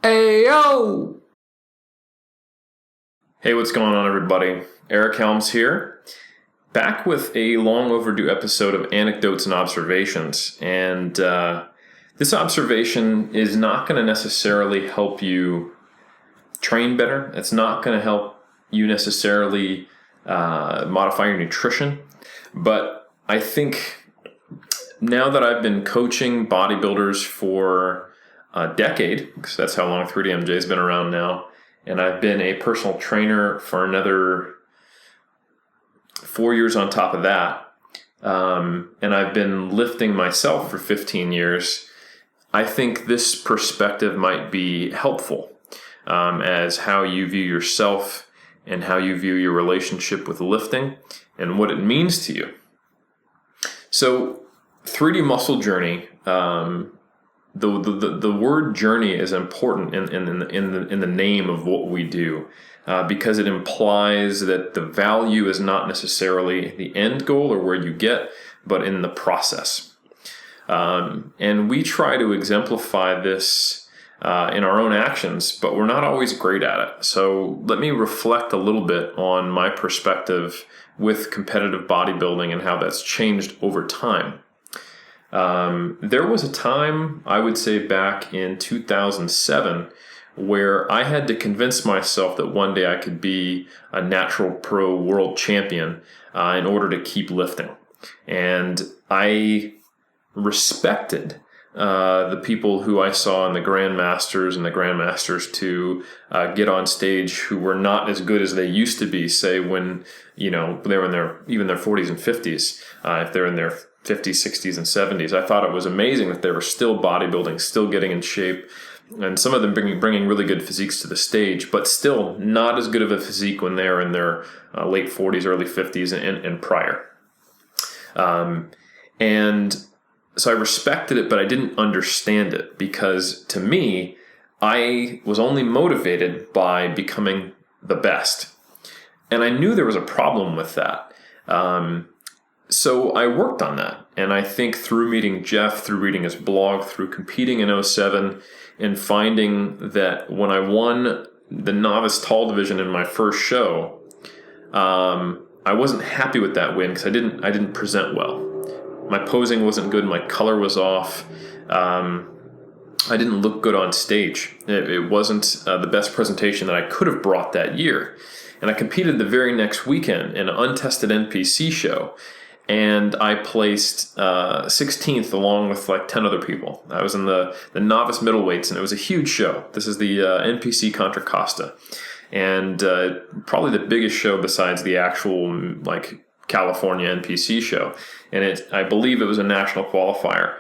Ayo! Hey, what's going on, everybody? Eric Helms here, back with a long overdue episode of Anecdotes and Observations. And this observation is not going to necessarily help you train better. It's not going to help you necessarily modify your nutrition. But I think now that I've been coaching bodybuilders for a decade, because that's how long 3DMJ has been around now, and I've been a personal trainer for another 4 years on top of that, and I've been lifting myself for 15 years, I think this perspective might be helpful as how you view yourself and how you view your relationship with lifting and what it means to you. So 3D Muscle Journey, the word journey is important in the name of what we do, because it implies that the value is not necessarily the end goal or where you get, but in the process. And we try to exemplify this in our own actions, but we're not always great at it. So let me reflect a little bit on my perspective with competitive bodybuilding and how that's changed over time. There was a time, I would say back in 2007, where I had to convince myself that one day I could be a natural pro world champion in order to keep lifting. And I respected the people who I saw in the Grandmasters and the Grandmasters to get on stage who were not as good as they used to be, say when, they were in their 40s and 50s, if they're in their 50s, 60s, and 70s. I thought it was amazing that they were still bodybuilding, still getting in shape, and some of them bringing really good physiques to the stage, but still not as good of a physique when they're in their late 40s, early 50s, and prior. And so I respected it, but I didn't understand it, because to me, I was only motivated by becoming the best. And I knew there was a problem with that. So I worked on that. And I think through meeting Jeff, through reading his blog, through competing in 2007, and finding that when I won the novice tall division in my first show, I wasn't happy with that win because I didn't present well. My posing wasn't good. My color was off. I didn't look good on stage. It wasn't the best presentation that I could have brought that year. And I competed the very next weekend in an untested NPC show. And I placed 16th along with like 10 other people. I was in the novice middleweights, and it was a huge show. This is the NPC Contra Costa. And probably the biggest show besides the actual like California NPC show. And I believe it was a national qualifier.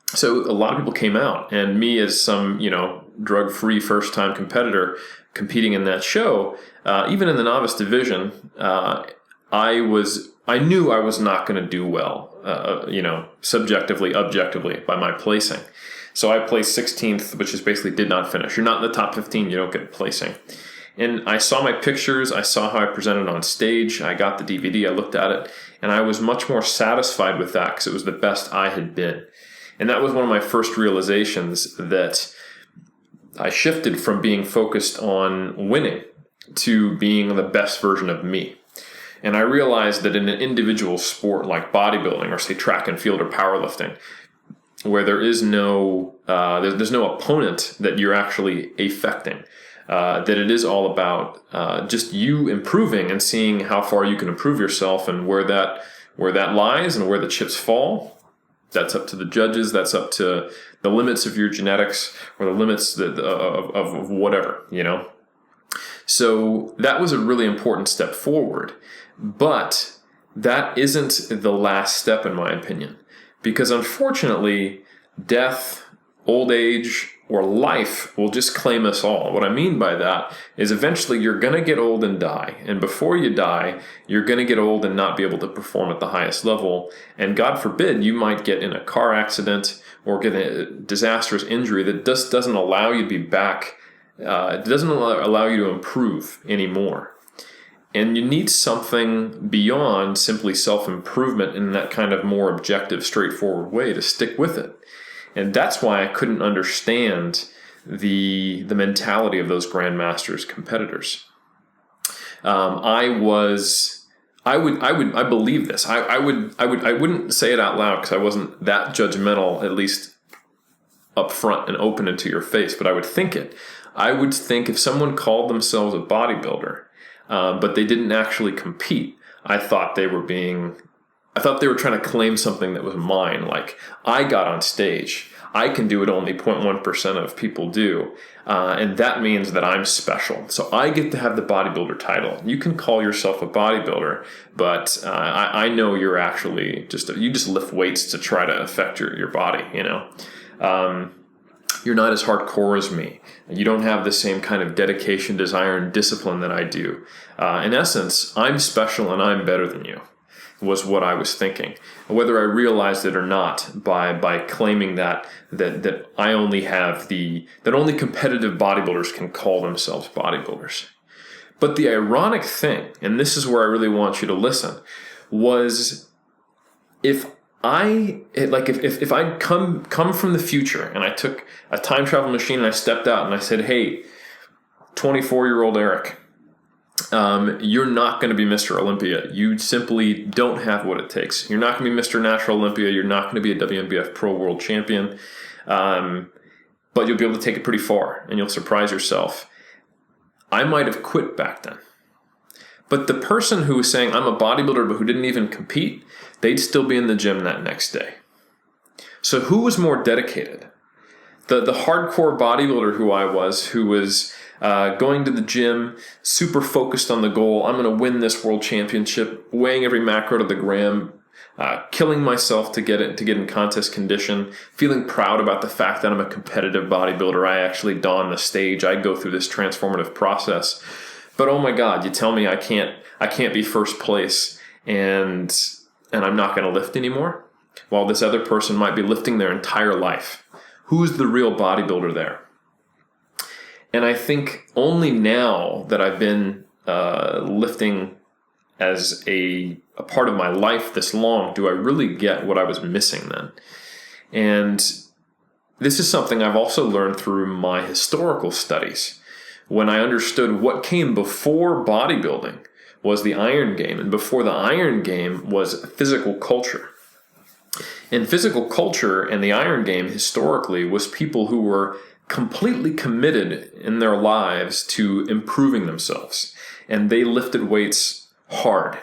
So a lot of people came out, and me as some, drug-free first-time competitor competing in that show, even in the novice division, I knew I was not going to do well, subjectively, objectively by my placing. So I placed 16th, which is basically did not finish. You're not in the top 15, you don't get a placing. And I saw my pictures, I saw how I presented on stage, I got the DVD, I looked at it, and I was much more satisfied with that because it was the best I had been. And that was one of my first realizations, that I shifted from being focused on winning to being the best version of me. And I realized that in an individual sport like bodybuilding or say track and field or powerlifting, where there is no there's no opponent that you're actually affecting, that it is all about just you improving and seeing how far you can improve yourself, and where that lies and where the chips fall. That's up to the judges. That's up to the limits of your genetics or the limits of whatever, So that was a really important step forward. But that isn't the last step, in my opinion, because unfortunately, death, old age, or life will just claim us all. What I mean by that is eventually you're going to get old and die. And before you die, you're going to get old and not be able to perform at the highest level. And God forbid, you might get in a car accident or get a disastrous injury that just doesn't allow you to be back. It doesn't allow you to improve anymore. And you need something beyond simply self-improvement in that kind of more objective, straightforward way to stick with it. And that's why I couldn't understand the mentality of those grandmasters competitors. I believe this. I wouldn't say it out loud because I wasn't that judgmental, at least up front and open into your face, but I would think it. I would think if someone called themselves a bodybuilder, but they didn't actually compete, I thought they were trying to claim something that was mine. Like, I got on stage. I can do it only 0.1% of people do. And that means that I'm special. So I get to have the bodybuilder title. You can call yourself a bodybuilder, but I know you're actually you just lift weights to try to affect your body, you know. You're not as hardcore as me. You don't have the same kind of dedication, desire, and discipline that I do. In essence, I'm special and I'm better than you, was what I was thinking. Whether I realized it or not, by claiming that I only have that only competitive bodybuilders can call themselves bodybuilders. But the ironic thing, and this is where I really want you to listen, was if I come from the future and I took a time travel machine and I stepped out and I said, hey, 24-year-old Eric, you're not going to be Mr. Olympia. You simply don't have what it takes. You're not going to be Mr. Natural Olympia. You're not going to be a WNBF Pro World Champion. But you'll be able to take it pretty far and you'll surprise yourself. I might have quit back then. But the person who was saying, I'm a bodybuilder, but who didn't even compete, they'd still be in the gym that next day. So who was more dedicated? The hardcore bodybuilder who was going to the gym, super focused on the goal. I'm going to win this world championship, weighing every macro to the gram, killing myself to get in contest condition, feeling proud about the fact that I'm a competitive bodybuilder. I actually don the stage. I go through this transformative process. But oh my God, you tell me I can't be first place and I'm not going to lift anymore, while this other person might be lifting their entire life. Who's the real bodybuilder there? And I think only now that I've been lifting as a part of my life this long do I really get what I was missing then. And this is something I've also learned through my historical studies. When I understood what came before bodybuilding was the Iron Game, and before the Iron Game was physical culture. And physical culture and the Iron Game historically was people who were completely committed in their lives to improving themselves. And they lifted weights hard.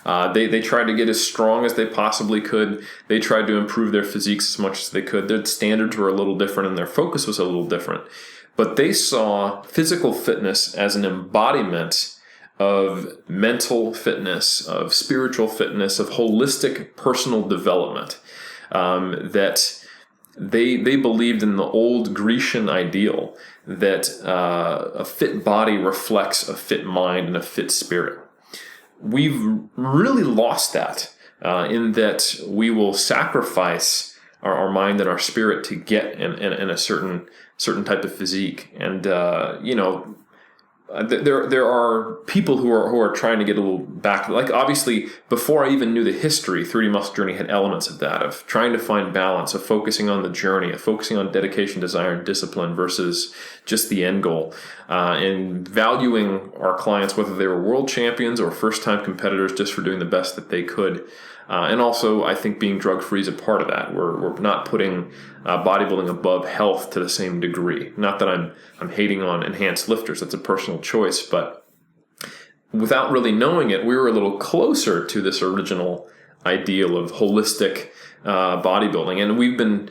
They tried to get as strong as they possibly could. They tried to improve their physiques as much as they could. Their standards were a little different and their focus was a little different. But they saw physical fitness as an embodiment of mental fitness, of spiritual fitness, of holistic personal development. That they believed in the old Grecian ideal that a fit body reflects a fit mind and a fit spirit. We've really lost that in that we will sacrifice our mind and our spirit to get in a certain type of physique. And there are people who are trying to get a little back. Like, obviously, before I even knew the history, 3D Muscle Journey had elements of that, of trying to find balance, of focusing on the journey, of focusing on dedication, desire, and discipline versus just the end goal, and valuing our clients, whether they were world champions or first-time competitors, just for doing the best that they could. And also, I think being drug-free is a part of that. We're not putting bodybuilding above health to the same degree. Not that I'm hating on enhanced lifters. That's a personal choice. But without really knowing it, we were a little closer to this original ideal of holistic bodybuilding. And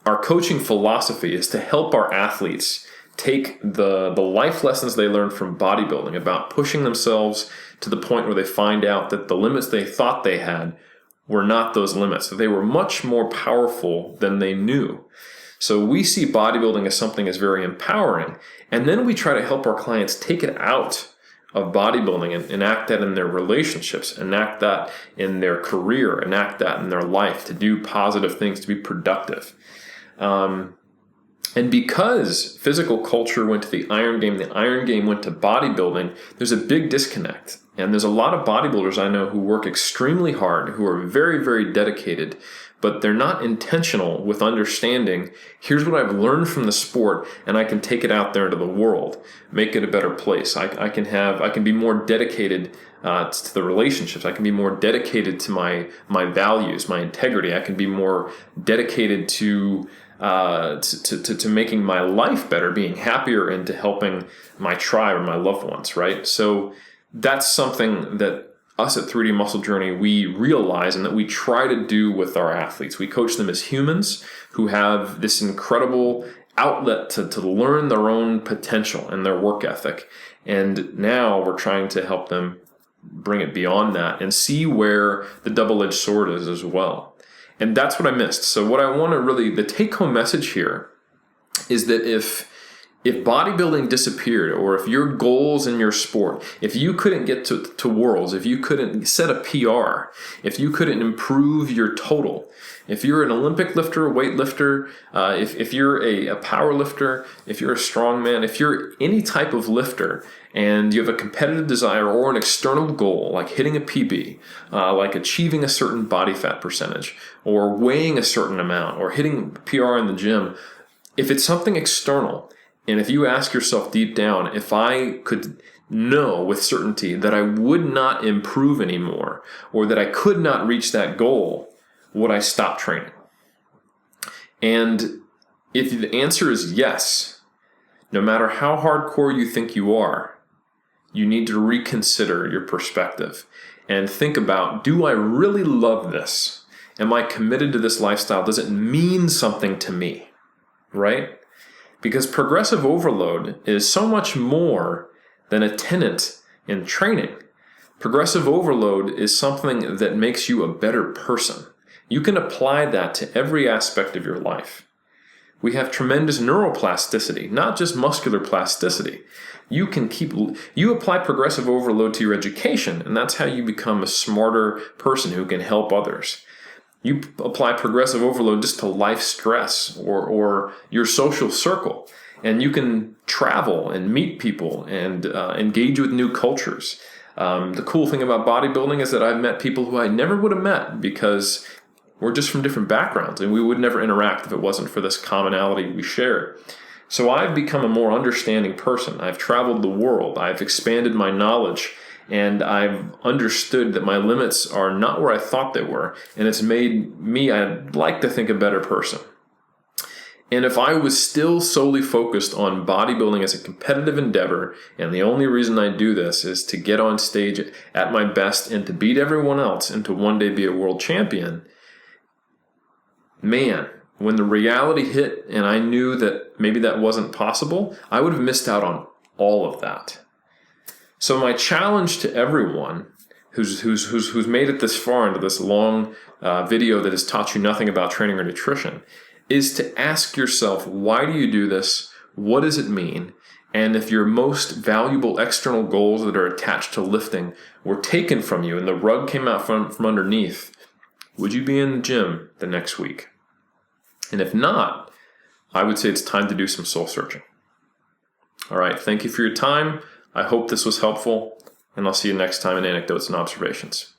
our coaching philosophy is to help our athletes take the life lessons they learned from bodybuilding about pushing themselves to the point where they find out that the limits they thought they had were not those limits, that they were much more powerful than they knew. So we see bodybuilding as something that's very empowering, and then we try to help our clients take it out of bodybuilding and enact that in their relationships, enact that in their career, enact that in their life, to do positive things, to be productive. And because physical culture went to the Iron Game went to bodybuilding, there's a big disconnect. And there's a lot of bodybuilders I know who work extremely hard, who are very, very dedicated, but they're not intentional with understanding, here's what I've learned from the sport, and I can take it out there into the world, make it a better place. I can be more dedicated to the relationships. I can be more dedicated to my values, my integrity. I can be more dedicated to making my life better, being happier, and to helping my tribe or my loved ones, right? So that's something that us at 3D Muscle Journey, we realize and that we try to do with our athletes. We coach them as humans who have this incredible outlet to learn their own potential and their work ethic. And now we're trying to help them bring it beyond that and see where the double-edged sword is as well. And that's what I missed. So what I want to really, the take-home message here is that if bodybuilding disappeared, or if your goals in your sport, if you couldn't get to worlds, if you couldn't set a PR, if you couldn't improve your total, if you're an Olympic lifter, a weightlifter, if you're a power lifter, if you're a strongman, if you're any type of lifter and you have a competitive desire or an external goal like hitting a PB, like achieving a certain body fat percentage, or weighing a certain amount, or hitting PR in the gym, if it's something external, and if you ask yourself deep down, if I could know with certainty that I would not improve anymore, or that I could not reach that goal, would I stop training? And if the answer is yes, no matter how hardcore you think you are, you need to reconsider your perspective and think about, do I really love this? Am I committed to this lifestyle? Does it mean something to me? Right? Because progressive overload is so much more than a tenet in training. Progressive overload is something that makes you a better person. You can apply that to every aspect of your life. We have tremendous neuroplasticity, not just muscular plasticity. You apply progressive overload to your education, and that's how you become a smarter person who can help others. You apply progressive overload just to life stress or your social circle, and you can travel and meet people and engage with new cultures. The cool thing about bodybuilding is that I've met people who I never would have met because we're just from different backgrounds, and we would never interact if it wasn't for this commonality we share. So I've become a more understanding person. I've traveled the world. I've expanded my knowledge. And I've understood that my limits are not where I thought they were. And it's made me, I'd like to think, a better person. And if I was still solely focused on bodybuilding as a competitive endeavor, and the only reason I do this is to get on stage at my best and to beat everyone else and to one day be a world champion, man, when the reality hit and I knew that maybe that wasn't possible, I would have missed out on all of that. So my challenge to everyone who's made it this far into this long video that has taught you nothing about training or nutrition is to ask yourself, why do you do this? What does it mean? And if your most valuable external goals that are attached to lifting were taken from you and the rug came out from underneath, would you be in the gym the next week? And if not, I would say it's time to do some soul searching. All right, thank you for your time. I hope this was helpful, and I'll see you next time in Anecdotes and Observations.